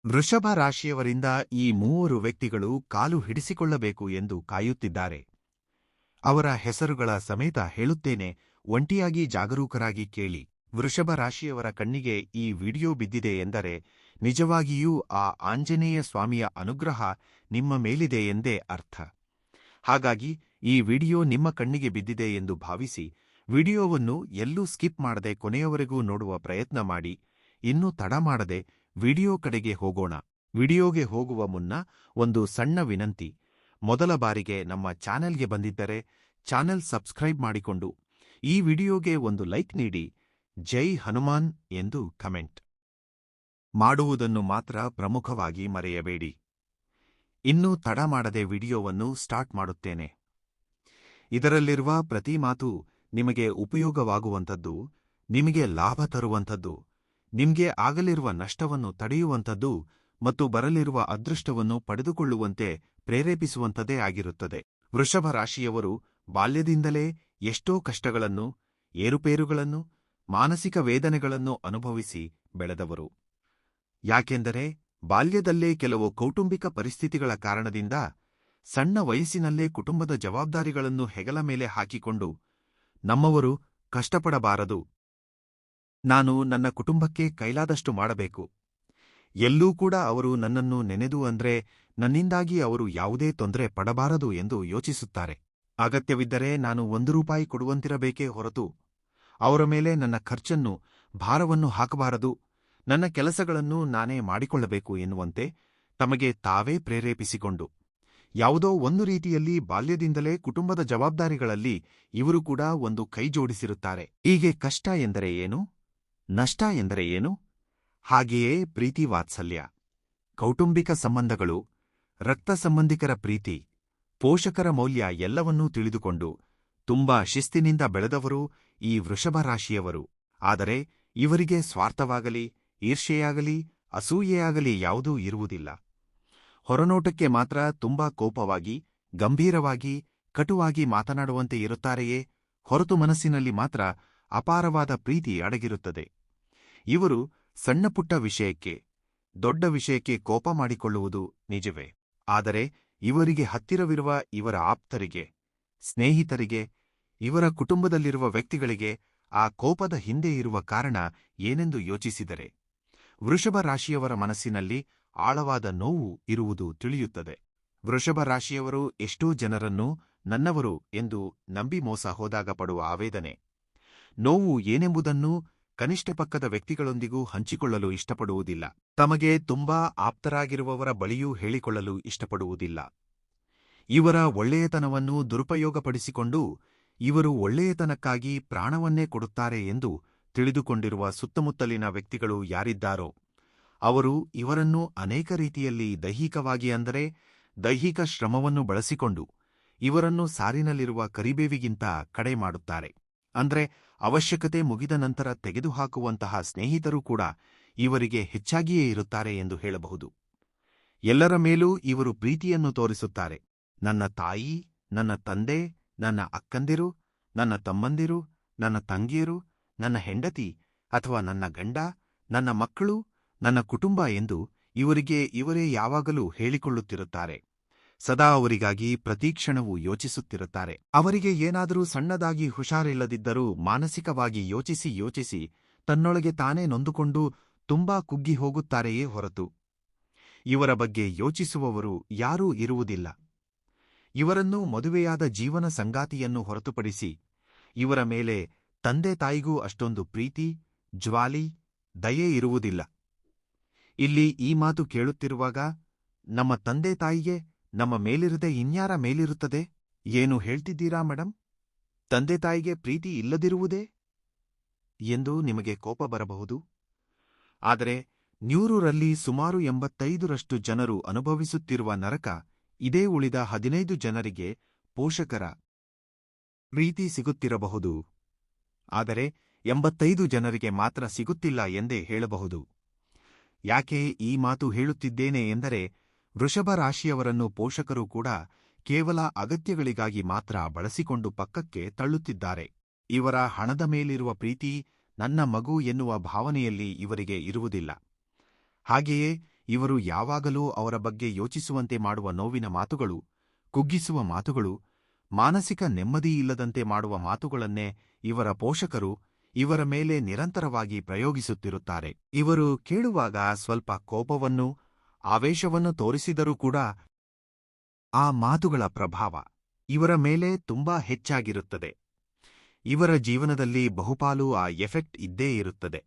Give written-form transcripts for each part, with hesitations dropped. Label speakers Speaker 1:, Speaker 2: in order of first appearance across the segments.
Speaker 1: ವೃಷಭ ರಾಶಿಯವರಿಂದ ಈ ಮೂವರು ವ್ಯಕ್ತಿಗಳು ಕಾಲು ಹಿಡಿಸಿಕೊಳ್ಳಬೇಕು ಎಂದು ಕಾಯುತ್ತಿದ್ದಾರೆ. ಅವರ ಹೆಸರುಗಳ ಸಮೇತ ಹೇಳುತ್ತೇನೆ, ಒಂಟಿಯಾಗಿ ಜಾಗರೂಕರಾಗಿ ಕೇಳಿ. ವೃಷಭ ರಾಶಿಯವರ ಕಣ್ಣಿಗೆ ಈ ವಿಡಿಯೋ ಬಿದ್ದಿದೆ ಎಂದರೆ ನಿಜವಾಗಿಯೂ ಆ ಆಂಜನೇಯ ಸ್ವಾಮಿಯ ಅನುಗ್ರಹ ನಿಮ್ಮ ಮೇಲಿದೆ ಎಂದೇ ಅರ್ಥ. ಹಾಗಾಗಿ ಈ ವಿಡಿಯೋ ನಿಮ್ಮ ಕಣ್ಣಿಗೆ ಬಿದ್ದಿದೆ ಎಂದು ಭಾವಿಸಿ ವಿಡಿಯೋವನ್ನು ಎಲ್ಲೂ ಸ್ಕಿಪ್ ಮಾಡದೆ ಕೊನೆಯವರೆಗೂ ನೋಡುವ ಪ್ರಯತ್ನ ಮಾಡಿ. ಇನ್ನೂ ತಡ ಮಾಡದೆ ವಿಡಿಯೋ ಕಡೆಗೆ ಹೋಗೋಣ. ವಿಡಿಯೋಗೆ ಹೋಗುವ ಮುನ್ನ ಒಂದು ಸಣ್ಣ ವಿನಂತಿ. ಮೊದಲ ಬಾರಿಗೆ ನಮ್ಮ ಚಾನೆಲ್ಗೆ ಬಂದಿದ್ದರೆ ಚಾನೆಲ್ ಸಬ್ಸ್ಕ್ರೈಬ್ ಮಾಡಿಕೊಂಡು ಈ ವಿಡಿಯೋಗೆ ಒಂದು ಲೈಕ್ ನೀಡಿ. ಜೈ ಹನುಮಾನ್ ಎಂದು ಕಮೆಂಟ್ ಮಾಡುವುದನ್ನು ಮಾತ್ರ ಪ್ರಮುಖವಾಗಿ ಮರೆಯಬೇಡಿ. ಇನ್ನೂ ತಡ ಮಾಡದೆ ವಿಡಿಯೋವನ್ನು ಸ್ಟಾರ್ಟ್ ಮಾಡುತ್ತೇನೆ. ಇದರಲ್ಲಿರುವ ಪ್ರತಿ ಮಾತು ನಿಮಗೆ ಉಪಯೋಗವಾಗುವಂಥದ್ದು, ನಿಮಗೆ ಲಾಭ ತರುವಂಥದ್ದು, ನಿಮಗೆ ಆಗಲಿರುವ ನಷ್ಟವನ್ನು ತಡೆಯುವಂಥದ್ದು ಮತ್ತು ಬರಲಿರುವ ಅದೃಷ್ಟವನ್ನು ಪಡೆದುಕೊಳ್ಳುವಂತೆ ಪ್ರೇರೇಪಿಸುವಂಥದ್ದೇ ಆಗಿರುತ್ತದೆ. ವೃಷಭ ರಾಶಿಯವರು ಬಾಲ್ಯದಿಂದಲೇ ಎಷ್ಟೋ ಕಷ್ಟಗಳನ್ನು, ಏರುಪೇರುಗಳನ್ನು, ಮಾನಸಿಕ ವೇದನೆಗಳನ್ನು ಅನುಭವಿಸಿ ಬೆಳೆದವರು. ಯಾಕೆಂದರೆ ಬಾಲ್ಯದಲ್ಲೇ ಕೆಲವು ಕೌಟುಂಬಿಕ ಪರಿಸ್ಥಿತಿಗಳ ಕಾರಣದಿಂದ ಸಣ್ಣ ವಯಸ್ಸಿನಲ್ಲೇ ಕುಟುಂಬದ ಜವಾಬ್ದಾರಿಗಳನ್ನು ಹೆಗಲ ಮೇಲೆ ಹಾಕಿಕೊಂಡು ನಮ್ಮವರು ಕಷ್ಟಪಡಬಾರದು, ನಾನು ನನ್ನ ಕುಟುಂಬಕ್ಕೆ ಕೈಲಾದಷ್ಟು ಮಾಡಬೇಕು, ಎಲ್ಲೂ ಕೂಡ ಅವರು ನನ್ನನ್ನು ನೆನೆದು ಅಂದ್ರೆ ನನ್ನಿಂದಾಗಿ ಅವರು ಯಾವುದೇ ತೊಂದರೆ ಪಡಬಾರದು ಎಂದು ಯೋಚಿಸುತ್ತಾರೆ. ಅಗತ್ಯವಿದ್ದರೆ ನಾನು ₹1 ಕೊಡುವಂತಿರಬೇಕೇ ಹೊರತು ಅವರ ಮೇಲೆ ನನ್ನ ಖರ್ಚನ್ನು, ಭಾರವನ್ನು ಹಾಕಬಾರದು, ನನ್ನ ಕೆಲಸಗಳನ್ನು ನಾನೇ ಮಾಡಿಕೊಳ್ಳಬೇಕು ಎನ್ನುವಂತೆ ತಮಗೆ ತಾವೇ ಪ್ರೇರೇಪಿಸಿಕೊಂಡು ಯಾವುದೋ ಒಂದು ರೀತಿಯಲ್ಲಿ ಬಾಲ್ಯದಿಂದಲೇ ಕುಟುಂಬದ ಜವಾಬ್ದಾರಿಗಳಲ್ಲಿ ಇವರು ಕೂಡ ಒಂದು ಕೈ ಜೋಡಿಸಿರುತ್ತಾರೆ. ಹೀಗೆ ಕಷ್ಟ ಎಂದರೆ ಏನು, ನಷ್ಟ ಎಂದರೆ ಏನು, ಹಾಗೆಯೇ ಪ್ರೀತಿ ವಾತ್ಸಲ್ಯ, ಕೌಟುಂಬಿಕ ಸಂಬಂಧಗಳು, ರಕ್ತ ಸಂಬಂಧಿಕರ ಪ್ರೀತಿ, ಪೋಷಕರ ಮೌಲ್ಯ ಎಲ್ಲವನ್ನೂ ತಿಳಿದುಕೊಂಡು ತುಂಬಾ ಶಿಸ್ತಿನಿಂದ ಬೆಳೆದವರು ಈ ವೃಷಭ ರಾಶಿಯವರು. ಆದರೆ ಇವರಿಗೆ ಸ್ವಾರ್ಥವಾಗಲಿ, ಈರ್ಷೆಯಾಗಲಿ, ಅಸೂಯೆಯಾಗಲಿ ಯಾವುದೂ ಇರುವುದಿಲ್ಲ. ಹೊರನೋಟಕ್ಕೆ ಮಾತ್ರ ತುಂಬಾ ಕೋಪವಾಗಿ, ಗಂಭೀರವಾಗಿ, ಕಟುವಾಗಿ ಮಾತನಾಡುವಂತೆ ಇರುತ್ತಾರೆಯೇ ಹೊರತು ಮನಸ್ಸಿನಲ್ಲಿ ಮಾತ್ರ ಅಪಾರವಾದ ಪ್ರೀತಿ ಅಡಗಿರುತ್ತದೆ. ಇವರು ಸಣ್ಣಪುಟ್ಟ ವಿಷಯಕ್ಕೆ, ದೊಡ್ಡ ವಿಷಯಕ್ಕೆ ಕೋಪ ಮಾಡಿಕೊಳ್ಳುವುದು ನಿಜವೇ. ಆದರೆ ಇವರಿಗೆ ಹತ್ತಿರವಿರುವ ಇವರ ಆಪ್ತರಿಗೆ, ಸ್ನೇಹಿತರಿಗೆ, ಇವರ ಕುಟುಂಬದಲ್ಲಿರುವ ವ್ಯಕ್ತಿಗಳಿಗೆ ಆ ಕೋಪದ ಹಿಂದೆ ಇರುವ ಕಾರಣ ಏನೆಂದು ಯೋಚಿಸಿದರೆ ವೃಷಭ ರಾಶಿಯವರ ಮನಸ್ಸಿನಲ್ಲಿ ಆಳವಾದ ನೋವು ಇರುವುದು ತಿಳಿಯುತ್ತದೆ. ವೃಷಭ ರಾಶಿಯವರು ಎಷ್ಟೋ ಜನರನ್ನು ನನ್ನವರು ಎಂದು ನಂಬಿ ಮೋಸ ಹೋದಾಗ ಪಡುವ ಆವೇದನೆ, ನೋವು ಏನೆಂಬುದನ್ನು ಕನಿಷ್ಠ ಪಕ್ಕದ ವ್ಯಕ್ತಿಗಳೊಂದಿಗೂ ಹಂಚಿಕೊಳ್ಳಲು ಇಷ್ಟಪಡುವುದಿಲ್ಲ. ತಮಗೆ ತುಂಬಾ ಆಪ್ತರಾಗಿರುವವರ ಬಳಿಯೂ ಹೇಳಿಕೊಳ್ಳಲು ಇಷ್ಟಪಡುವುದಿಲ್ಲ. ಇವರ ಒಳ್ಳೆಯತನವನ್ನು ದುರುಪಯೋಗಪಡಿಸಿಕೊಂಡು ಇವರು ಒಳ್ಳೆಯತನಕ್ಕಾಗಿ ಪ್ರಾಣವನ್ನೇ ಕೊಡುತ್ತಾರೆ ಎಂದು ತಿಳಿದುಕೊಂಡಿರುವ ಸುತ್ತಮುತ್ತಲಿನ ವ್ಯಕ್ತಿಗಳು ಯಾರಿದ್ದಾರೋ ಅವರು ಇವರನ್ನು ಅನೇಕ ರೀತಿಯಲ್ಲಿ ದೈಹಿಕವಾಗಿ ಅಂದರೆ ದೈಹಿಕ ಶ್ರಮವನ್ನು ಬಳಸಿಕೊಂಡು ಇವರನ್ನು ಸಾರಿನಲ್ಲಿರುವ ಕರಿಬೇವಿಗಿಂತ ಕಡೆ ಮಾಡುತ್ತಾರೆ. ಅಂದ್ರೆ ಅವಶ್ಯಕತೆ ಮುಗಿದ ನಂತರ ತೆಗೆದುಹಾಕುವಂತಹ ಸ್ನೇಹಿತರೂ ಕೂಡ ಇವರಿಗೆ ಹೆಚ್ಚಾಗಿಯೇ ಇರುತ್ತಾರೆ ಎಂದು ಹೇಳಬಹುದು. ಎಲ್ಲರ ಮೇಲೂ ಇವರು ಪ್ರೀತಿಯನ್ನು ತೋರಿಸುತ್ತಾರೆ. ನನ್ನ ತಾಯಿ, ನನ್ನ ತಂದೆ, ನನ್ನ ಅಕ್ಕಂದಿರು, ನನ್ನ ತಮ್ಮಂದಿರು, ನನ್ನ ತಂಗಿಯರು, ನನ್ನ ಹೆಂಡತಿ ಅಥವಾ ನನ್ನ ಗಂಡ, ನನ್ನ ಮಕ್ಕಳು, ನನ್ನ ಕುಟುಂಬ ಎಂದು ಇವರೇ ಯಾವಾಗಲೂ ಹೇಳಿಕೊಳ್ಳುತ್ತಿರುತ್ತಾರೆ. ಸದಾ ಅವರಿಗಾಗಿ ಪ್ರತಿಕ್ಷಣವೂ ಯೋಚಿಸುತ್ತಿರುತ್ತಾರೆ. ಅವರಿಗೆ ಏನಾದರೂ ಸಣ್ಣದಾಗಿ ಹುಷಾರಿಲ್ಲದಿದ್ದರೂ ಮಾನಸಿಕವಾಗಿ ಯೋಚಿಸಿ ತನ್ನೊಳಗೆ ತಾನೇ ನೊಂದುಕೊಂಡು ತುಂಬಾ ಕುಗ್ಗಿ ಹೋಗುತ್ತಾರೆಯೇ ಹೊರತು ಇವರ ಬಗ್ಗೆ ಯೋಚಿಸುವವರು ಯಾರೂ ಇರುವುದಿಲ್ಲ. ಇವರನ್ನು ಮದುವೆಯಾದ ಜೀವನ ಸಂಗಾತಿಯನ್ನು ಹೊರತುಪಡಿಸಿ ಇವರ ಮೇಲೆ ತಂದೆ ತಾಯಿಗೂ ಅಷ್ಟೊಂದು ಪ್ರೀತಿ, ಜ್ವಾಲಿ, ದಯೆ ಇರುವುದಿಲ್ಲ. ಇಲ್ಲಿ ಈ ಮಾತು ಕೇಳುತ್ತಿರುವಾಗ ನಮ್ಮ ತಂದೆ ತಾಯಿಗೆ ನಮ್ಮ ಮೇಲಿರದೆ ಇನ್ಯಾರ ಮೇಲಿರುತ್ತದೆ? ಏನು ಹೇಳ್ತಿದ್ದೀರಾ ಮೇಡಮ್? ತಂದೆ ತಾಯಿಗೆ ಪ್ರೀತಿ ಇಲ್ಲದಿರುವುದೇ ಎಂದು ನಿಮಗೆ ಕೋಪ ಬರಬಹುದು. ಆದರೆ 100ರಲ್ಲಿ ಸುಮಾರು 85ರಷ್ಟು ಜನರು ಅನುಭವಿಸುತ್ತಿರುವ ನರಕ ಇದೇ ಉಳಿದ 15 ಜನರಿಗೆ ಪೋಷಕರ ಪ್ರೀತಿ ಸಿಗುತ್ತಿರಬಹುದು. ಆದರೆ 85 ಜನರಿಗೆ ಮಾತ್ರ ಸಿಗುತ್ತಿಲ್ಲ ಎಂದೇ ಹೇಳಬಹುದು. ಯಾಕೆ ಈ ಮಾತು ಹೇಳುತ್ತಿದ್ದೇನೆ ಎಂದರೆ ವೃಷಭ ರಾಶಿಯವರನ್ನು ಪೋಷಕರು ಕೂಡ ಕೇವಲ ಅಗತ್ಯಗಳಿಗಾಗಿ ಮಾತ್ರ ಬಳಸಿಕೊಂಡು ಪಕ್ಕಕ್ಕೆ ತಳ್ಳುತ್ತಿದ್ದಾರೆ. ಇವರ ಹಣದ ಮೇಲಿರುವ ಪ್ರೀತಿ ನನ್ನ ಮಗು ಎನ್ನುವ ಭಾವನೆಯಲ್ಲಿ ಇವರಿಗೆ ಇರುವುದಿಲ್ಲ. ಹಾಗೆಯೇ ಇವರು ಯಾವಾಗಲೂ ಅವರ ಬಗ್ಗೆ ಯೋಚಿಸುವಂತೆ ಮಾಡುವ ನೋವಿನ ಮಾತುಗಳು, ಕುಗ್ಗಿಸುವ ಮಾತುಗಳು, ಮಾನಸಿಕ ನೆಮ್ಮದಿಯಿಲ್ಲದಂತೆ ಮಾಡುವ ಮಾತುಗಳನ್ನೇ ಇವರ ಪೋಷಕರು ಇವರ ಮೇಲೆ ನಿರಂತರವಾಗಿ ಪ್ರಯೋಗಿಸುತ್ತಿರುತ್ತಾರೆ. ಇವರು ಕೇಳುವಾಗ ಸ್ವಲ್ಪ ಕೋಪವನ್ನು, ಆವೇಶವನ್ನು ತೋರಿಸಿದರೂ ಕೂಡ ಆ ಮಾತುಗಳ ಪ್ರಭಾವ ಇವರ ಮೇಲೆ ತುಂಬಾ ಹೆಚ್ಚಾಗಿರುತ್ತದೆ. ಇವರ ಜೀವನದಲ್ಲಿ ಬಹುಪಾಲು ಆ ಎಫೆಕ್ಟ್ ಇದ್ದೇ ಇರುತ್ತದೆ.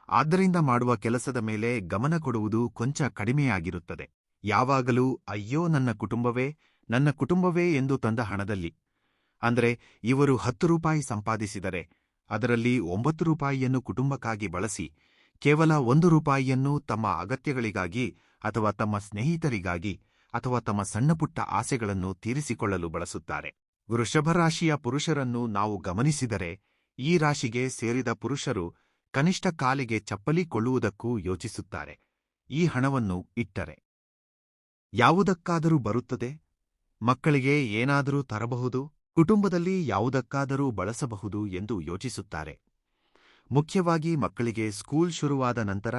Speaker 1: ಆದ್ದರಿಂದ ಮಾಡುವ ಕೆಲಸದ ಮೇಲೆ ಗಮನ ಕೊಡುವುದು ಕೊಂಚ ಕಡಿಮೆಯಾಗಿರುತ್ತದೆ. ಯಾವಾಗಲೂ ಅಯ್ಯೋ ನನ್ನ ಕುಟುಂಬವೇ ಎಂದು ತಂದ ಹಣದಲ್ಲಿ, ಅಂದರೆ ಇವರು 10 ರೂಪಾಯಿ ಸಂಪಾದಿಸಿದರೆ ಅದರಲ್ಲಿ 9 ರೂಪಾಯಿಯನ್ನು ಕುಟುಂಬಕ್ಕಾಗಿ ಬಳಸಿ ಕೇವಲ 1 ರೂಪಾಯಿಯನ್ನು ತಮ್ಮ ಅಗತ್ಯಗಳಿಗಾಗಿ ಅಥವಾ ತಮ್ಮ ಸ್ನೇಹಿತರಿಗಾಗಿ ಅಥವಾ ತಮ್ಮ ಸಣ್ಣಪುಟ್ಟ ಆಸೆಗಳನ್ನು ತೀರಿಸಿಕೊಳ್ಳಲು ಬಳಸುತ್ತಾರೆ. ವೃಷಭ ರಾಶಿಯ ಪುರುಷರನ್ನು ನಾವು ಗಮನಿಸಿದರೆ ಈ ರಾಶಿಗೆ ಸೇರಿದ ಪುರುಷರು ಕನಿಷ್ಠ ಕಾಲಿಗೆ ಚಪ್ಪಲಿ ಕೊಳ್ಳುವುದಕ್ಕೂ ಯೋಚಿಸುತ್ತಾರೆ. ಈ ಹಣವನ್ನು ಇಟ್ಟರೆ ಯಾವುದಕ್ಕಾದರೂ ಬರುತ್ತದೆ, ಮಕ್ಕಳಿಗೆ ಏನಾದರೂ ತರಬಹುದು, ಕುಟುಂಬದಲ್ಲಿ ಯಾವುದಕ್ಕಾದರೂ ಬಳಸಬಹುದು ಎಂದು ಯೋಚಿಸುತ್ತಾರೆ. ಮುಖ್ಯವಾಗಿ ಮಕ್ಕಳಿಗೆ ಸ್ಕೂಲ್ ಶುರುವಾದ ನಂತರ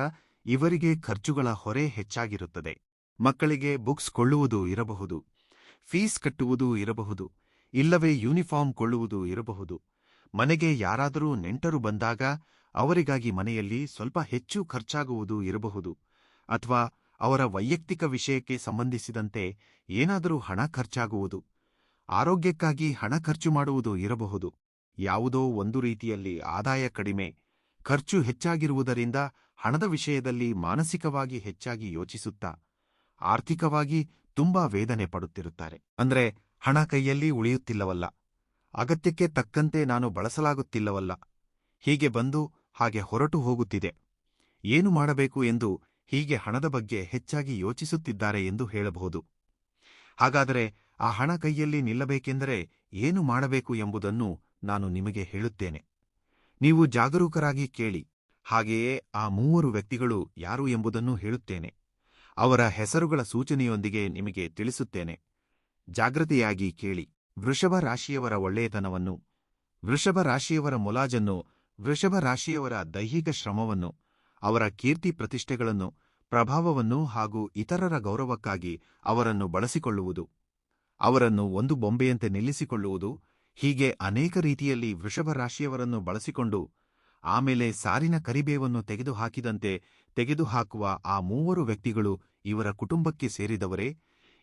Speaker 1: ಇವರಿಗೆ ಖರ್ಚುಗಳ ಹೊರೆ ಹೆಚ್ಚಾಗಿರುತ್ತದೆ. ಮಕ್ಕಳಿಗೆ ಬುಕ್ಸ್ ಕೊಳ್ಳುವುದು ಇರಬಹುದು, ಫೀಸ್ ಕಟ್ಟುವುದು ಇರಬಹುದು, ಇಲ್ಲವೇ ಯೂನಿಫಾರ್ಮ್ ಕೊಳ್ಳುವುದು ಇರಬಹುದು. ಮನೆಗೆ ಯಾರಾದರೂ ನೆಂಟರು ಬಂದಾಗ ಅವರಿಗಾಗಿ ಮನೆಯಲ್ಲಿ ಸ್ವಲ್ಪ ಹೆಚ್ಚು ಖರ್ಚಾಗುವುದು ಇರಬಹುದು, ಅಥವಾ ಅವರ ವೈಯಕ್ತಿಕ ವಿಷಯಕ್ಕೆ ಸಂಬಂಧಿಸಿದಂತೆ ಏನಾದರೂ ಹಣ ಖರ್ಚಾಗುವುದು, ಆರೋಗ್ಯಕ್ಕಾಗಿ ಹಣ ಖರ್ಚು ಮಾಡುವುದು ಇರಬಹುದು. ಯಾವುದೋ ಒಂದು ರೀತಿಯಲ್ಲಿ ಆದಾಯ ಕಡಿಮೆ, ಖರ್ಚು ಹೆಚ್ಚಾಗಿರುವುದರಿಂದ ಹಣದ ವಿಷಯದಲ್ಲಿ ಮಾನಸಿಕವಾಗಿ ಹೆಚ್ಚಾಗಿ ಯೋಚಿಸುತ್ತಾ ಆರ್ಥಿಕವಾಗಿ ತುಂಬಾ ವೇದನೆ ಪಡುತ್ತಿರುತ್ತಾರೆ. ಅಂದ್ರೆ ಹಣ ಕೈಯಲ್ಲಿ ಉಳಿಯುತ್ತಿಲ್ಲವಲ್ಲ, ಅಗತ್ಯಕ್ಕೆ ತಕ್ಕಂತೆ ನಾನು ಬಳಸಲಾಗುತ್ತಿಲ್ಲವಲ್ಲ, ಹೀಗೆ ಬಂದು ಹಾಗೆ ಹೊರಟು ಹೋಗುತ್ತಿದೆ, ಏನು ಮಾಡಬೇಕು ಎಂದು ಹೀಗೆ ಹಣದ ಬಗ್ಗೆ ಹೆಚ್ಚಾಗಿ ಯೋಚಿಸುತ್ತಿದ್ದಾರೆ ಎಂದು ಹೇಳಬಹುದು. ಹಾಗಾದರೆ ಆ ಹಣ ಕೈಯಲ್ಲಿ ನಿಲ್ಲಬೇಕೆಂದರೆ ಏನು ಮಾಡಬೇಕು ಎಂಬುದನ್ನು ನಾನು ನಿಮಗೆ ಹೇಳುತ್ತೇನೆ. ನೀವು ಜಾಗರೂಕರಾಗಿ ಕೇಳಿ. ಹಾಗೆಯೇ ಆ 3 ವ್ಯಕ್ತಿಗಳು ಯಾರು ಎಂಬುದನ್ನು ಹೇಳುತ್ತೇನೆ. ಅವರ ಹೆಸರುಗಳ ಸೂಚನೆಯೊಂದಿಗೆ ನಿಮಗೆ ತಿಳಿಸುತ್ತೇನೆ. ಜಾಗೃತಿಯಾಗಿ ಕೇಳಿ. ವೃಷಭ ರಾಶಿಯವರ ಒಳ್ಳೆಯತನವನ್ನು, ವೃಷಭ ರಾಶಿಯವರ ಮುಲಾಜನ್ನು, ವೃಷಭ ರಾಶಿಯವರ ದೈಹಿಕ ಶ್ರಮವನ್ನು, ಅವರ ಕೀರ್ತಿ ಪ್ರತಿಷ್ಠೆಗಳನ್ನು, ಪ್ರಭಾವವನ್ನು ಹಾಗೂ ಇತರರ ಗೌರವಕ್ಕಾಗಿ ಅವರನ್ನು ಬಳಸಿಕೊಳ್ಳುವುದು, ಅವರನ್ನು ಒಂದು ಬೊಂಬೆಯಂತೆ ನಿಲ್ಲಿಸಿಕೊಳ್ಳುವುದು, ಹೀಗೆ ಅನೇಕ ರೀತಿಯಲ್ಲಿ ವೃಷಭ ರಾಶಿಯವರನ್ನು ಬಳಸಿಕೊಂಡು ಆಮೇಲೆ ಸಾರಿನ ಕರಿಬೇವನ್ನು ತೆಗೆದುಹಾಕಿದಂತೆ ತೆಗೆದುಹಾಕುವ ಆ 3 ವ್ಯಕ್ತಿಗಳು ಇವರ ಕುಟುಂಬಕ್ಕೆ ಸೇರಿದವರೇ,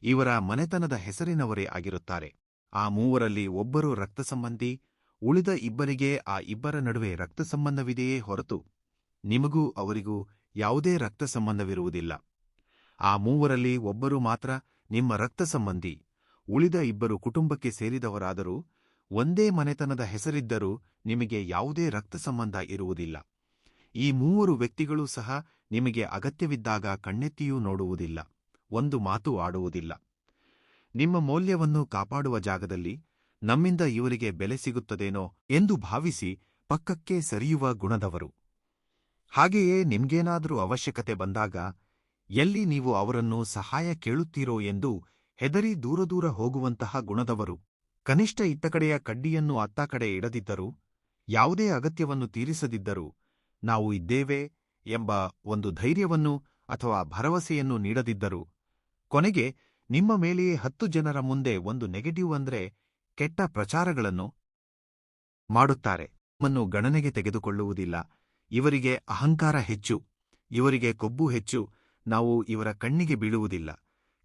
Speaker 1: ಇವರ ಮನೆತನದ ಹೆಸರಿನವರೇ ಆಗಿರುತ್ತಾರೆ. ಆ 3ರಲ್ಲಿ ಒಬ್ಬರು ರಕ್ತ ಸಂಬಂಧಿ, ಉಳಿದ ಇಬ್ಬರಿಗೆ ಆ ಇಬ್ಬರ ನಡುವೆ ರಕ್ತ ಸಂಬಂಧವಿದೆಯೇ ಹೊರತು ನಿಮಗೂ ಅವರಿಗೂ ಯಾವುದೇ ರಕ್ತ ಸಂಬಂಧವಿರುವುದಿಲ್ಲ. ಆ 3ರಲ್ಲಿ ಒಬ್ಬರು ಮಾತ್ರ ನಿಮ್ಮ ರಕ್ತ ಸಂಬಂಧಿ, ಉಳಿದ ಇಬ್ಬರು ಕುಟುಂಬಕ್ಕೆ ಸೇರಿದವರಾದರೂ ಒಂದೇ ಮನೆತನದ ಹೆಸರಿದ್ದರೂ ನಿಮಗೆ ಯಾವುದೇ ರಕ್ತ ಸಂಬಂಧ ಇರುವುದಿಲ್ಲ. ಈ 3 ವ್ಯಕ್ತಿಗಳೂ ಸಹ ನಿಮಗೆ ಅಗತ್ಯವಿದ್ದಾಗ ಕಣ್ಣೆತ್ತಿಯೂ ನೋಡುವುದಿಲ್ಲ, ಒಂದು ಮಾತು ಆಡುವುದಿಲ್ಲ. ನಿಮ್ಮ ಮೌಲ್ಯವನ್ನು ಕಾಪಾಡುವ ಜಾಗದಲ್ಲಿ ನಮ್ಮಿಂದ ಇವರಿಗೆ ಬೆಲೆ ಸಿಗುತ್ತದೇನೋ ಎಂದು ಭಾವಿಸಿ ಪಕ್ಕಕ್ಕೆ ಸರಿಯುವ ಗುಣದವರು. ಹಾಗೆಯೇ ನಿಮ್ಗೇನಾದರೂ ಅವಶ್ಯಕತೆ ಬಂದಾಗ ಎಲ್ಲಿ ನೀವು ಅವರನ್ನು ಸಹಾಯ ಕೇಳುತ್ತೀರೋ ಎಂದು ಹೆದರಿ ದೂರ ಹೋಗುವಂತಹ ಗುಣದವರು. ಕನಿಷ್ಠ ಇತ್ತ ಕಡೆಯ ಕಡ್ಡಿಯನ್ನು ಅತ್ತ ಕಡೆ ಇಡದಿದ್ದರೂ, ಯಾವುದೇ ಅಗತ್ಯವನ್ನು ತೀರಿಸದಿದ್ದರೂ ನಾವು ಇದ್ದೇವೆ ಎಂಬ ಒಂದು ಧೈರ್ಯವನ್ನು ಅಥವಾ ಭರವಸೆಯನ್ನು ನೀಡದಿದ್ದರೂ, ಕೊನೆಗೆ ನಿಮ್ಮ ಮೇಲೆಯೇ 10 ಜನರ ಮುಂದೆ ಒಂದು ನೆಗೆಟಿವ್ ಅಂದ್ರೆ ಕೆಟ್ಟ ಪ್ರಚಾರಗಳನ್ನು ಮಾಡುತ್ತಾರೆ. ನಮ್ಮನ್ನು ಗಣನೆಗೆ ತೆಗೆದುಕೊಳ್ಳುವುದಿಲ್ಲ, ಇವರಿಗೆ ಅಹಂಕಾರ ಹೆಚ್ಚು, ಇವರಿಗೆ ಕೊಬ್ಬು ಹೆಚ್ಚು, ನಾವು ಇವರ ಕಣ್ಣಿಗೆ ಬೀಳುವುದಿಲ್ಲ,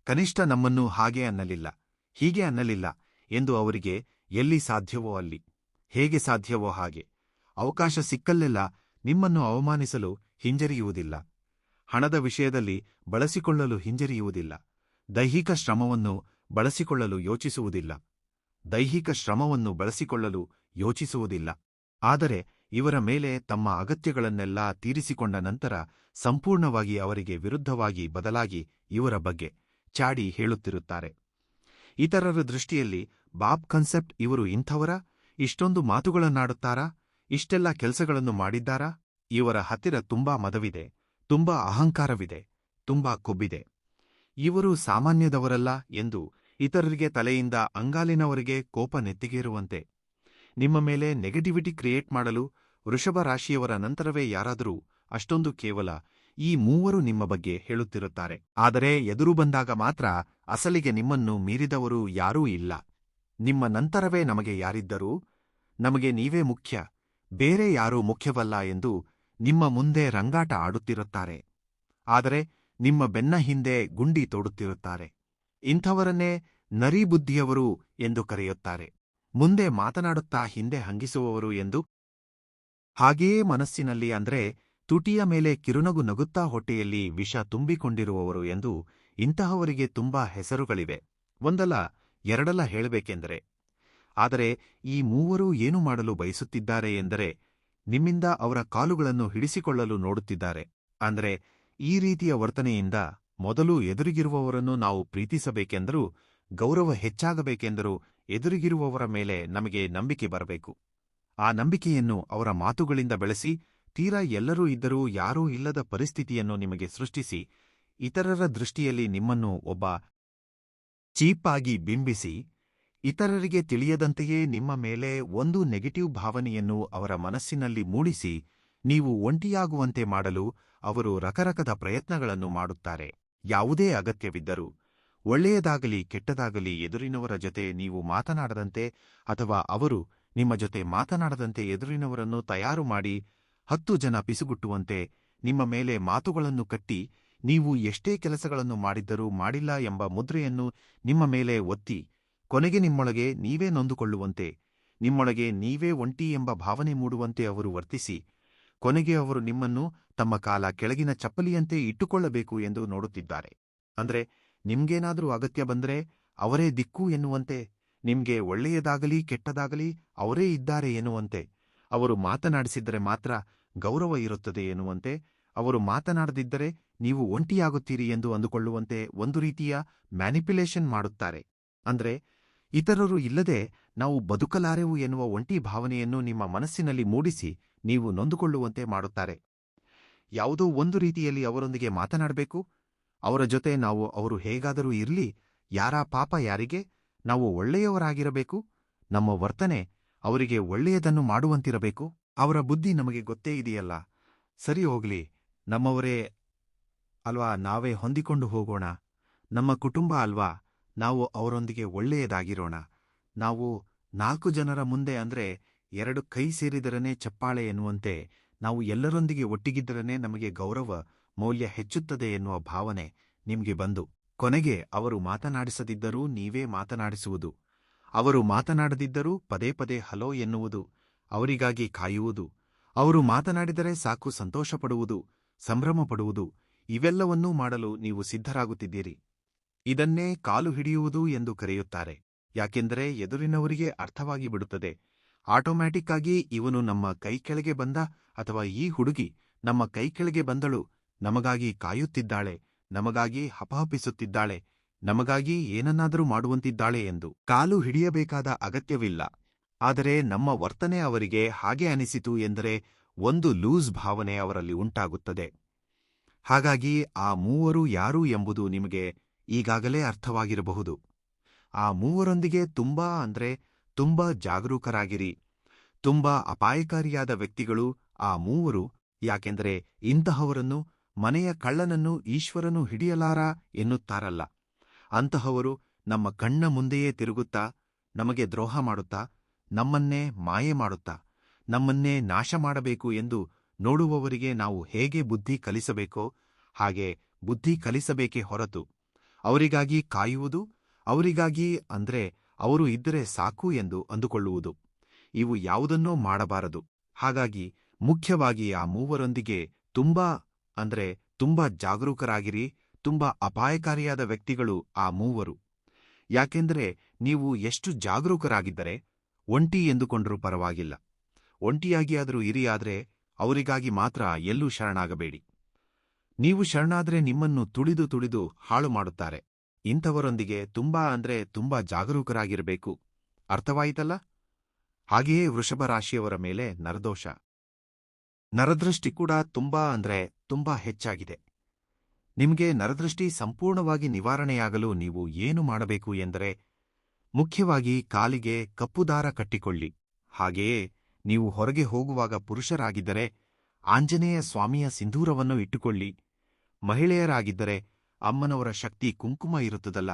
Speaker 1: ಕನಿಷ್ಠ ನಮ್ಮನ್ನು ಹಾಗೆ ಅನ್ನಲಿಲ್ಲ, ಹೀಗೆ ಅನ್ನಲಿಲ್ಲ ಎಂದು ಅವರಿಗೆ ಎಲ್ಲಿ ಸಾಧ್ಯವೋ ಅಲ್ಲಿ, ಹೇಗೆ ಸಾಧ್ಯವೋ ಹಾಗೆ, ಅವಕಾಶ ಸಿಕ್ಕಲ್ಲೆಲ್ಲ ನಿಮ್ಮನ್ನು ಅವಮಾನಿಸಲು ಹಿಂಜರಿಯುವುದಿಲ್ಲ, ಹಣದ ವಿಷಯದಲ್ಲಿ ಬಳಸಿಕೊಳ್ಳಲು ಹಿಂಜರಿಯುವುದಿಲ್ಲ, ದೈಹಿಕ ಶ್ರಮವನ್ನು ಬಳಸಿಕೊಳ್ಳಲು ಯೋಚಿಸುವುದಿಲ್ಲ. ಆದರೆ ಇವರ ಮೇಲೆ ತಮ್ಮ ಅಗತ್ಯಗಳನ್ನೆಲ್ಲ ತೀರಿಸಿಕೊಂಡ ನಂತರ ಸಂಪೂರ್ಣವಾಗಿ ಅವರಿಗೆ ವಿರುದ್ಧವಾಗಿ ಬದಲಾಗಿ ಇವರ ಬಗ್ಗೆ ಚಾಡಿ ಹೇಳುತ್ತಿರುತ್ತಾರೆ. ಇತರರ ದೃಷ್ಟಿಯಲ್ಲಿ ಬಾಬ್ ಕನ್ಸೆಪ್ಟ್ ಇವರು ಇಂಥವರ, ಇಷ್ಟೊಂದು ಮಾತುಗಳನ್ನಾಡುತ್ತಾರಾ, ಇಷ್ಟೆಲ್ಲ ಕೆಲಸಗಳನ್ನು ಮಾಡಿದ್ದಾರಾ, ಇವರ ಹತ್ತಿರ ತುಂಬಾ ಮದವಿದೆ, ತುಂಬಾ ಅಹಂಕಾರವಿದೆ, ತುಂಬಾ ಕೊಬ್ಬಿದೆ, ಇವರು ಸಾಮಾನ್ಯದವರಲ್ಲ ಎಂದು ಇತರರಿಗೆ ತಲೆಯಿಂದ ಅಂಗಾಲಿನವರೆಗೆ ಕೋಪ ನೆತ್ತಿಗೇರುವಂತೆ ನಿಮ್ಮ ಮೇಲೆ ನೆಗೆಟಿವಿಟಿ ಕ್ರಿಯೇಟ್ ಮಾಡಲು ವೃಷಭ ರಾಶಿಯವರ ನಂತರವೇ ಯಾರಾದರೂ ಅಷ್ಟೊಂದು ಕೇವಲ ಈ ಮೂವರು ನಿಮ್ಮ ಬಗ್ಗೆ ಹೇಳುತ್ತಿರುತ್ತಾರೆ. ಆದರೆ ಎದುರು ಬಂದಾಗ ಮಾತ್ರ ಅಸಲಿಗೆ ನಿಮ್ಮನ್ನು ಮೀರಿದವರು ಯಾರೂ ಇಲ್ಲ. ನಿಮ್ಮ ನಂತರವೇ ನಮಗೆ ಯಾರಿದ್ದರೂ ನಮಗೆ ನೀವೇ ಮುಖ್ಯ, ಬೇರೆ ಯಾರೂ ಮುಖ್ಯವಲ್ಲ ಎಂದು ನಿಮ್ಮ ಮುಂದೆ ರಂಗಾಟ ಆಡುತ್ತಿರುತ್ತಾರೆ. ಆದರೆ ನಿಮ್ಮ ಬೆನ್ನ ಹಿಂದೆ ಗುಂಡಿ ತೋಡುತ್ತಿರುತ್ತಾರೆ. ಇಂಥವರನ್ನೇ ನರಿಬುದ್ಧಿಯವರು ಎಂದು ಕರೆಯುತ್ತಾರೆ. ಮುಂದೆ ಮಾತನಾಡುತ್ತಾ ಹಿಂದೆ ಹಂಗಿಸುವವರು ಎಂದು. ಹಾಗೆಯೇ ಮನಸ್ಸಿನಲ್ಲಿ ಅಂದ್ರೆ ತುಟಿಯ ಮೇಲೆ ಕಿರುನಗು ನಗುತ್ತಾ ಹೊಟ್ಟೆಯಲ್ಲಿ ವಿಷ ತುಂಬಿಕೊಂಡಿರುವವರು ಎಂದು ಇಂತಹವರಿಗೆ ತುಂಬಾ ಹೆಸರುಗಳಿವೆ. ಒಂದಲ್ಲ ಎರಡಲ್ಲ ಹೇಳಬೇಕೆಂದರೆ. ಆದರೆ ಈ ಮೂವರೂ ಏನು ಮಾಡಲು ಬಯಸುತ್ತಿದ್ದಾರೆ ಎಂದರೆ ನಿಮ್ಮಿಂದ ಅವರ ಕಾಲುಗಳನ್ನು ಹಿಡಿಸಿಕೊಳ್ಳಲು ನೋಡುತ್ತಿದ್ದಾರೆ. ಅಂದ್ರೆ ಈ ರೀತಿಯ ವರ್ತನೆಯಿಂದ ಮೊದಲು ಎದುರಿಗಿರುವವರನ್ನು ನಾವು ಪ್ರೀತಿಸಬೇಕೆಂದರೂ, ಗೌರವ ಹೆಚ್ಚಾಗಬೇಕೆಂದರೂ ಎದುರಿಗಿರುವವರ ಮೇಲೆ ನಮಗೆ ನಂಬಿಕೆ ಬರಬೇಕು. ಆ ನಂಬಿಕೆಯನ್ನು ಅವರ ಮಾತುಗಳಿಂದ ಬೆಳೆಸಿ, ತೀರಾ ಎಲ್ಲರೂ ಇದ್ದರೂ ಯಾರೂ ಇಲ್ಲದ ಪರಿಸ್ಥಿತಿಯನ್ನು ನಿಮಗೆ ಸೃಷ್ಟಿಸಿ, ಇತರರ ದೃಷ್ಟಿಯಲ್ಲಿ ನಿಮ್ಮನ್ನು ಒಬ್ಬ ಚೀಪಾಗಿ ಬಿಂಬಿಸಿ, ಇತರರಿಗೆ ತಿಳಿಯದಂತೆಯೇ ನಿಮ್ಮ ಮೇಲೆ ಒಂದು ನೆಗೆಟಿವ್ ಭಾವನೆಯನ್ನು ಅವರ ಮನಸ್ಸಿನಲ್ಲಿ ಮೂಡಿಸಿ, ನೀವು ಒಂಟಿಯಾಗುವಂತೆ ಮಾಡಲು ಅವರು ರಕರಕದ ಪ್ರಯತ್ನಗಳನ್ನು ಮಾಡುತ್ತಾರೆ. ಯಾವುದೇ ಅಗತ್ಯವಿದ್ದರೂ, ಒಳ್ಳೆಯದಾಗಲಿ ಕೆಟ್ಟದಾಗಲಿ ಎದುರಿನವರ ಜೊತೆ ನೀವು ಮಾತನಾಡದಂತೆ ಅಥವಾ ಅವರು ನಿಮ್ಮ ಜೊತೆ ಮಾತನಾಡದಂತೆ ಎದುರಿನವರನ್ನು ತಯಾರು ಮಾಡಿ 10 ಜನ ಪಿಸುಗುಟ್ಟುವಂತೆ ನಿಮ್ಮ ಮೇಲೆ ಮಾತುಗಳನ್ನು ಕಟ್ಟಿ, ನೀವು ಎಷ್ಟೇ ಕೆಲಸಗಳನ್ನು ಮಾಡಿದ್ದರೂ ಮಾಡಿಲ್ಲ ಎಂಬ ಮುದ್ರೆಯನ್ನು ನಿಮ್ಮ ಮೇಲೆ ಒತ್ತಿ, ಕೊನೆಗೆ ನಿಮ್ಮೊಳಗೆ ನೀವೇ ನೊಂದುಕೊಳ್ಳುವಂತೆ, ನಿಮ್ಮೊಳಗೆ ನೀವೇ ಒಂಟಿ ಎಂಬ ಭಾವನೆ ಮೂಡುವಂತೆ ಅವರು ವರ್ತಿಸಿ, ಕೊನೆಗೆ ಅವರು ನಿಮ್ಮನ್ನು ತಮ್ಮ ಕಾಲ ಕೆಳಗಿನ ಚಪ್ಪಲಿಯಂತೆ ಇಟ್ಟುಕೊಳ್ಳಬೇಕು ಎಂದು ನೋಡುತ್ತಿದ್ದಾರೆ. ಅಂದ್ರೆ ನಿಮ್ಗೇನಾದರೂ ಅಗತ್ಯ ಬಂದರೆ ಅವರೇ ದಿಕ್ಕು ಎನ್ನುವಂತೆ, ನಿಮ್ಗೆ ಒಳ್ಳೆಯದಾಗಲಿ ಕೆಟ್ಟದಾಗಲಿ ಅವರೇ ಇದ್ದಾರೆ ಎನ್ನುವಂತೆ, ಅವರು ಮಾತನಾಡಿಸಿದರೆ ಮಾತ್ರ ಗೌರವ ಇರುತ್ತದೆ ಎನ್ನುವಂತೆ, ಅವರು ಮಾತನಾಡದಿದ್ದರೆ ನೀವು ಒಂಟಿಯಾಗುತ್ತೀರಿ ಎಂದು ಅಂದುಕೊಳ್ಳುವಂತೆ ಒಂದು ರೀತಿಯ ಮ್ಯಾನಿಪ್ಯುಲೇಷನ್ ಮಾಡುತ್ತಾರೆ. ಅಂದ್ರೆ ಇತರರು ಇಲ್ಲದೆ ನಾವು ಬದುಕಲಾರೆವು ಎನ್ನುವ ಒಂಟಿ ಭಾವನೆಯನ್ನು ನಿಮ್ಮ ಮನಸ್ಸಿನಲ್ಲಿ ಮೂಡಿಸಿ ನೀವು ನೊಂದುಕೊಳ್ಳುವಂತೆ ಮಾಡುತ್ತಾರೆ. ಯಾವುದೋ ಒಂದು ರೀತಿಯಲ್ಲಿ ಅವರೊಂದಿಗೆ ಮಾತನಾಡಬೇಕು, ಅವರ ಜೊತೆ ನಾವು ಅವರು ಹೇಗಾದರೂ ಇರಲಿ, ಯಾರ ಪಾಪ ಯಾರಿಗೆ, ನಾವು ಒಳ್ಳೆಯವರಾಗಿರಬೇಕು, ನಮ್ಮ ವರ್ತನೆ ಅವರಿಗೆ ಒಳ್ಳೆಯದನ್ನು ಮಾಡುವಂತಿರಬೇಕು. ಅವರ ಬುದ್ಧಿ ನಮಗೆ ಗೊತ್ತೇ ಇದೆಯಲ್ಲ, ಸರಿ ಹೋಗ್ಲಿ, ನಮ್ಮವರೇ ಅಲ್ವಾ, ನಾವೇ ಹೊಂದಿಕೊಂಡು ಹೋಗೋಣ, ನಮ್ಮ ಕುಟುಂಬ ಅಲ್ವಾ, ನಾವು ಅವರೊಂದಿಗೆ ಒಳ್ಳೆಯದಾಗಿರೋಣ. ನಾವು 4 ಜನರ ಮುಂದೆ ಅಂದ್ರೆ 2 ಕೈ ಸೇರಿದರನೇ ಚಪ್ಪಾಳೆ ಎನ್ನುವಂತೆ ನಾವು ಎಲ್ಲರೊಂದಿಗೆ ಒಟ್ಟಿಗಿದ್ದರನೇ ನಮಗೆ ಗೌರವ ಮೌಲ್ಯ ಹೆಚ್ಚುತ್ತದೆ ಎನ್ನುವ ಭಾವನೆ ನಿಮ್ಗೆ ಬಂದು, ಕೊನೆಗೆ ಅವರು ಮಾತನಾಡಿಸದಿದ್ದರೂ ನೀವೇ ಮಾತನಾಡಿಸುವುದು, ಅವರು ಮಾತನಾಡದಿದ್ದರೂ ಪದೇ ಪದೇ ಹಲೋ ಎನ್ನುವುದು, ಅವರಿಗಾಗಿ ಕಾಯುವುದು, ಅವರು ಮಾತನಾಡಿದರೆ ಸಾಕು ಸಂತೋಷಪಡುವುದು, ಸಂಭ್ರಮಪಡುವುದು, ಇವೆಲ್ಲವನ್ನೂ ಮಾಡಲು ನೀವು ಸಿದ್ಧರಾಗುತ್ತಿದ್ದೀರಿ. ಇದನ್ನೇ ಕಾಲು ಹಿಡಿಯುವುದು ಎಂದು ಕರೆಯುತ್ತಾರೆ. ಯಾಕೆಂದರೆ ಎದುರಿನವರಿಗೆ ಅರ್ಥವಾಗಿ ಬಿಡುತ್ತದೆ, ಆಟೋಮ್ಯಾಟಿಕ್ ಆಗಿ ಇವನು ನಮ್ಮ ಕೈ ಕೆಳಗೆ ಬಂದ ಅಥವಾ ಈ ಹುಡುಗಿ ನಮ್ಮ ಕೈ ಕೆಳಗೆ ಬಂದಳು, ನಮಗಾಗಿ ಕಾಯುತ್ತಿದ್ದಾಳೆ, ನಮಗಾಗಿ ಹಪಹಪಿಸುತ್ತಿದ್ದಾಳೆ, ನಮಗಾಗಿ ಏನನ್ನಾದರೂ ಮಾಡುವಂತಿದ್ದಾಳೆ ಎಂದು. ಕಾಲು ಹಿಡಿಯಬೇಕಾದ ಅಗತ್ಯವಿಲ್ಲ. ಆದರೆ ನಮ್ಮ ವರ್ತನೆ ಅವರಿಗೆ ಹಾಗೆ ಅನಿಸಿತು ಎಂದರೆ ಒಂದು ಲೂಸ್ ಭಾವನೆ ಅವರಲ್ಲಿ ಉಂಟಾಗುತ್ತದೆ. ಹಾಗಾಗಿ ಆ ಮೂವರು ಯಾರು ಎಂಬುದು ನಿಮಗೆ ಈಗಾಗಲೇ ಅರ್ಥವಾಗಿರಬಹುದು. ಆ ಮೂವರೊಂದಿಗೆ ತುಂಬಾ ಜಾಗರೂಕರಾಗಿರಿ. ತುಂಬಾ ಅಪಾಯಕಾರಿಯಾದ ವ್ಯಕ್ತಿಗಳು ಆ ಮೂವರು. ಯಾಕೆಂದರೆ ಇಂತಹವರನ್ನು ಮನೆಯ ಕಳ್ಳನನ್ನು ಈಶ್ವರನು ಹಿಡಿಯಲಾರ ಎನ್ನುತ್ತಾರಲ್ಲ, ಅಂತಹವರು ನಮ್ಮ ಕಣ್ಣ ಮುಂದೆಯೇ ತಿರುಗುತ್ತಾ, ನಮಗೆ ದ್ರೋಹ ಮಾಡುತ್ತಾ, ನಮ್ಮನ್ನೇ ಮಾಯೆ ಮಾಡುತ್ತಾ, ನಮ್ಮನ್ನೇ ನಾಶ ಮಾಡಬೇಕು ಎಂದು ನೋಡುವವರಿಗೆ ನಾವು ಹೇಗೆ ಬುದ್ಧಿ ಕಲಿಸಬೇಕೋ ಹಾಗೆ ಬುದ್ಧಿ ಕಲಿಸಬೇಕೇ ಹೊರತು ಅವರಿಗಾಗಿ ಕಾಯುವುದು, ಅವರಿಗಾಗಿ ಅಂದ್ರೆ ಅವರು ಇದ್ದರೆ ಸಾಕು ಎಂದು ಅಂದುಕೊಳ್ಳುವುದು, ಇವು ಯಾವುದನ್ನೋ ಮಾಡಬಾರದು. ಹಾಗಾಗಿ ಮುಖ್ಯವಾಗಿ ಆ ಮೂವರೊಂದಿಗೆ ತುಂಬಾ ಜಾಗರೂಕರಾಗಿರಿ. ತುಂಬಾ ಅಪಾಯಕಾರಿಯಾದ ವ್ಯಕ್ತಿಗಳು ಆ ಮೂವರು. ಯಾಕೆಂದರೆ ನೀವು ಎಷ್ಟು ಜಾಗರೂಕರಾಗಿದ್ದರೆ ಒಂಟಿ ಎಂದುಕೊಂಡರೂ ಪರವಾಗಿಲ್ಲ, ಒಂಟಿಯಾಗಿಯಾದರೂ ಇರಿಯಾದರೆ ಅವರಿಗಾಗಿ ಮಾತ್ರ ಎಲ್ಲೂ ಶರಣಾಗಬೇಡಿ. ನೀವು ಶರಣಾದರೆ ನಿಮ್ಮನ್ನು ತುಳಿದು ತುಳಿದು ಹಾಳು ಮಾಡುತ್ತಾರೆ. ಇಂಥವರೊಂದಿಗೆ ತುಂಬಾ ಜಾಗರೂಕರಾಗಿರಬೇಕು. ಅರ್ಥವಾಯಿತಲ್ಲ? ಹಾಗೆಯೇ ವೃಷಭ ರಾಶಿಯವರ ಮೇಲೆ ನರದೋಷ, ನರದೃಷ್ಟಿ ಕೂಡ ತುಂಬಾ ಹೆಚ್ಚಾಗಿದೆ. ನಿಮಗೆ ನರದೃಷ್ಟಿ ಸಂಪೂರ್ಣವಾಗಿ ನಿವಾರಣೆಯಾಗಲು ನೀವು ಏನು ಮಾಡಬೇಕು ಎಂದರೆ, ಮುಖ್ಯವಾಗಿ ಕಾಲಿಗೆ ಕಪ್ಪು ದಾರ ಕಟ್ಟಿಕೊಳ್ಳಿ. ಹಾಗೆಯೇ ನೀವು ಹೊರಗೆ ಹೋಗುವಾಗ ಪುರುಷರಾಗಿದ್ದರೆ ಆಂಜನೇಯ ಸ್ವಾಮಿಯ ಸಿಂಧೂರವನ್ನು ಇಟ್ಟುಕೊಳ್ಳಿ. ಮಹಿಳೆಯರಾಗಿದ್ದರೆ ಅಮ್ಮನವರ ಶಕ್ತಿ ಕುಂಕುಮ ಇರುತ್ತದಲ್ಲ,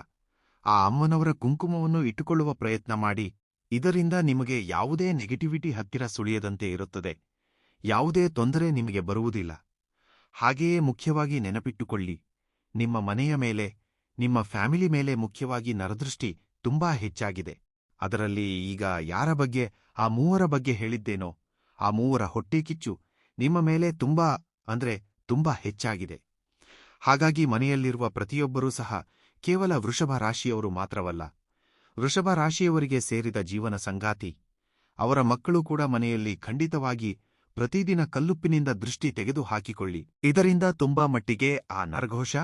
Speaker 1: ಆ ಅಮ್ಮನವರ ಕುಂಕುಮವನ್ನು ಇಟ್ಟುಕೊಳ್ಳುವ ಪ್ರಯತ್ನ ಮಾಡಿ. ಇದರಿಂದ ನಿಮಗೆ ಯಾವುದೇ ನೆಗೆಟಿವಿಟಿ ಹತ್ತಿರ ಸುಳಿಯದಂತೆ ಇರುತ್ತದೆ. ಯಾವುದೇ ತೊಂದರೆ ನಿಮಗೆ ಬರುವುದಿಲ್ಲ. ಹಾಗೆಯೇ ಮುಖ್ಯವಾಗಿ ನೆನಪಿಟ್ಟುಕೊಳ್ಳಿ, ನಿಮ್ಮ ಮನೆಯ ಮೇಲೆ, ನಿಮ್ಮ ಫ್ಯಾಮಿಲಿ ಮೇಲೆ ಮುಖ್ಯವಾಗಿ ನರದೃಷ್ಟಿ ತುಂಬಾ ಹೆಚ್ಚಾಗಿದೆ. ಅದರಲ್ಲಿ ಈಗ ಯಾರ ಬಗ್ಗೆ, ಆ ಮೂವರ ಬಗ್ಗೆ ಹೇಳಿದ್ದೇನೋ, ಆ ಮೂವರ ಹೊಟ್ಟೆಕಿಚ್ಚು ನಿಮ್ಮ ಮೇಲೆ ತುಂಬಾ ಹೆಚ್ಚಾಗಿದೆ. ಹಾಗಾಗಿ ಮನೆಯಲ್ಲಿರುವ ಪ್ರತಿಯೊಬ್ಬರೂ ಸಹ ಕೇವಲ ವೃಷಭ ರಾಶಿಯವರು ಮಾತ್ರವಲ್ಲ, ವೃಷಭ ರಾಶಿಯವರಿಗೆ ಸೇರಿದ ಜೀವನ ಸಂಗಾತಿ, ಅವರ ಮಕ್ಕಳು ಕೂಡ ಮನೆಯಲ್ಲಿ ಖಂಡಿತವಾಗಿ ಪ್ರತಿದಿನ ಕಲ್ಲುಪ್ಪಿನಿಂದ ದೃಷ್ಟಿ ತೆಗೆದು ಹಾಕಿಕೊಳ್ಳಿ. ಇದರಿಂದ ತುಂಬಾ ಮಟ್ಟಿಗೆ ಆ ನರಘೋಷ,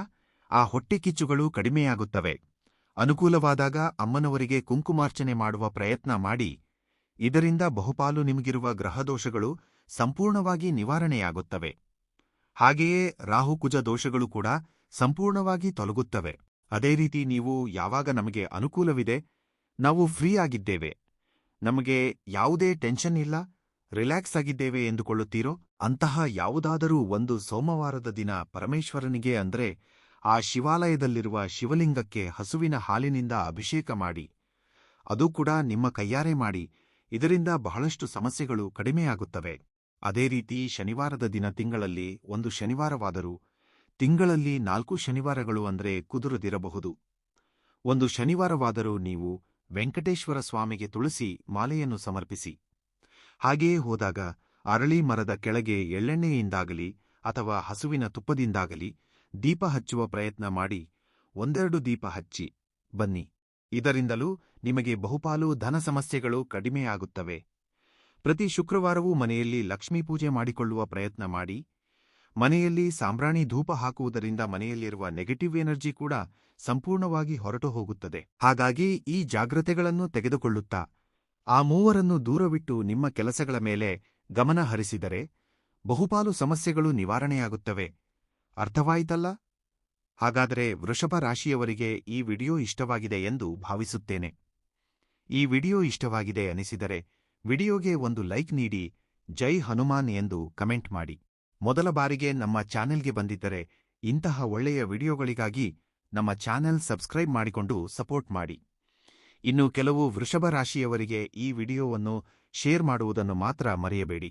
Speaker 1: ಆ ಹೊಟ್ಟೆಕಿಚ್ಚುಗಳು ಕಡಿಮೆಯಾಗುತ್ತವೆ. ಅನುಕೂಲವಾದಾಗ ಅಮ್ಮನವರಿಗೆ ಕುಂಕುಮಾರ್ಚನೆ ಮಾಡುವ ಪ್ರಯತ್ನ ಮಾಡಿ. ಇದರಿಂದ ಬಹುಪಾಲು ನಿಮಗಿರುವ ಗ್ರಹದೋಷಗಳು ಸಂಪೂರ್ಣವಾಗಿ ನಿವಾರಣೆಯಾಗುತ್ತವೆ. ಹಾಗೆಯೇ ರಾಹುಕುಜ ದೋಷಗಳು ಕೂಡ ಸಂಪೂರ್ಣವಾಗಿ ತೊಲಗುತ್ತವೆ. ಅದೇ ರೀತಿ ನೀವು ಯಾವಾಗ ನಮಗೆ ಅನುಕೂಲವಿದೆ, ನಾವು ಫ್ರೀ ಆಗಿದ್ದೇವೆ, ನಮಗೆ ಯಾವುದೇ ಟೆನ್ಷನ್ ಇಲ್ಲ, ರಿಲ್ಯಾಕ್ಸ್ ಆಗಿದ್ದೇವೆ ಎಂದುಕೊಳ್ಳುತ್ತೀರೋ, ಅಂತಹ ಯಾವುದಾದರೂ ಒಂದು ಸೋಮವಾರದ ದಿನ ಪರಮೇಶ್ವರನಿಗೆ ಅಂದ್ರೆ ಆ ಶಿವಾಲಯದಲ್ಲಿರುವ ಶಿವಲಿಂಗಕ್ಕೆ ಹಸುವಿನ ಹಾಲಿನಿಂದ ಅಭಿಷೇಕ ಮಾಡಿ. ಅದು ಕೂಡ ನಿಮ್ಮ ಕೈಯಾರೆ ಮಾಡಿ. ಇದರಿಂದ ಬಹಳಷ್ಟು ಸಮಸ್ಯೆಗಳು ಕಡಿಮೆಯಾಗುತ್ತವೆ. ಅದೇ ರೀತಿ ಶನಿವಾರದ ದಿನ ತಿಂಗಳಲ್ಲಿ ಒಂದು ಶನಿವಾರವಾದರೂ, ತಿಂಗಳಲ್ಲಿ 4 ಶನಿವಾರಗಳು ಅಂದ್ರೆ ಕುದುರದಿರಬಹುದು, ಒಂದು ಶನಿವಾರವಾದರೂ ನೀವು ವೆಂಕಟೇಶ್ವರ ಸ್ವಾಮಿಗೆ ತುಳಸಿ ಮಾಲೆಯನ್ನು ಸಮರ್ಪಿಸಿ. ಹಾಗೆಯೇ ಹೋದಾಗ ಅರಳಿ ಮರದ ಕೆಳಗೆ ಎಳ್ಳೆಣ್ಣೆಯಿಂದಾಗಲಿ ಅಥವಾ ಹಸುವಿನ ತುಪ್ಪದಿಂದಾಗಲಿ ದೀಪ ಹಚ್ಚುವ ಪ್ರಯತ್ನ ಮಾಡಿ. 1-2 ದೀಪ ಹಚ್ಚಿ ಬನ್ನಿ. ಇದರಿಂದಲೂ ನಿಮಗೆ ಬಹುಪಾಲು ಧನ ಸಮಸ್ಯೆಗಳು ಕಡಿಮೆಯಾಗುತ್ತವೆ. ಪ್ರತಿ ಶುಕ್ರವಾರವೂ ಮನೆಯಲ್ಲಿ ಲಕ್ಷ್ಮೀ ಪೂಜೆ ಮಾಡಿಕೊಳ್ಳುವ ಪ್ರಯತ್ನ ಮಾಡಿ. ಮನೆಯಲ್ಲಿ ಸಾಂಬ್ರಾಣಿ ಧೂಪ ಹಾಕುವುದರಿಂದ ಮನೆಯಲ್ಲಿರುವ ನೆಗೆಟಿವ್ ಎನರ್ಜಿ ಕೂಡ ಸಂಪೂರ್ಣವಾಗಿ ಹೊರಟು ಹೋಗುತ್ತದೆ. ಹಾಗಾಗಿ ಈ ಜಾಗ್ರತೆಗಳನ್ನು ತೆಗೆದುಕೊಳ್ಳುತ್ತಾ ಆ ಮೂವರನ್ನು ದೂರವಿಟ್ಟು ನಿಮ್ಮ ಕೆಲಸಗಳ ಮೇಲೆ ಗಮನ ಹರಿಸಿದರೆ ಬಹುಪಾಲು ಸಮಸ್ಯೆಗಳು ನಿವಾರಣೆಯಾಗುತ್ತವೆ. ಅರ್ಥವಾಯಿತಲ್ಲ? ಹಾಗಾದರೆ ವೃಷಭ ರಾಶಿಯವರಿಗೆ ಈ ವಿಡಿಯೋ ಇಷ್ಟವಾಗಿದೆ ಎಂದು ಭಾವಿಸುತ್ತೇನೆ. ಈ ವಿಡಿಯೋ ಇಷ್ಟವಾಗಿದೆ ಅನಿಸಿದರೆ ವಿಡಿಯೋಗೆ ಒಂದು ಲೈಕ್ ನೀಡಿ, ಜೈ ಹನುಮಾನ್ ಎಂದು ಕಮೆಂಟ್ ಮಾಡಿ. ಮೊದಲ ಬಾರಿಗೆ ನಮ್ಮ ಚಾನೆಲ್ಗೆ ಬಂದಿದ್ದರೆ ಇಂತಹ ಒಳ್ಳೆಯ ವಿಡಿಯೋಗಳಿಗಾಗಿ ನಮ್ಮ ಚಾನೆಲ್ ಸಬ್ಸ್ಕ್ರೈಬ್ ಮಾಡಿಕೊಂಡು ಸಪೋರ್ಟ್ ಮಾಡಿ. ಇನ್ನು ಕೆಲವು ವೃಷಭ ರಾಶಿಯವರಿಗೆ ಈ ವಿಡಿಯೋವನ್ನು ಶೇರ್ ಮಾಡುವುದನ್ನು ಮಾತ್ರ ಮರೆಯಬೇಡಿ.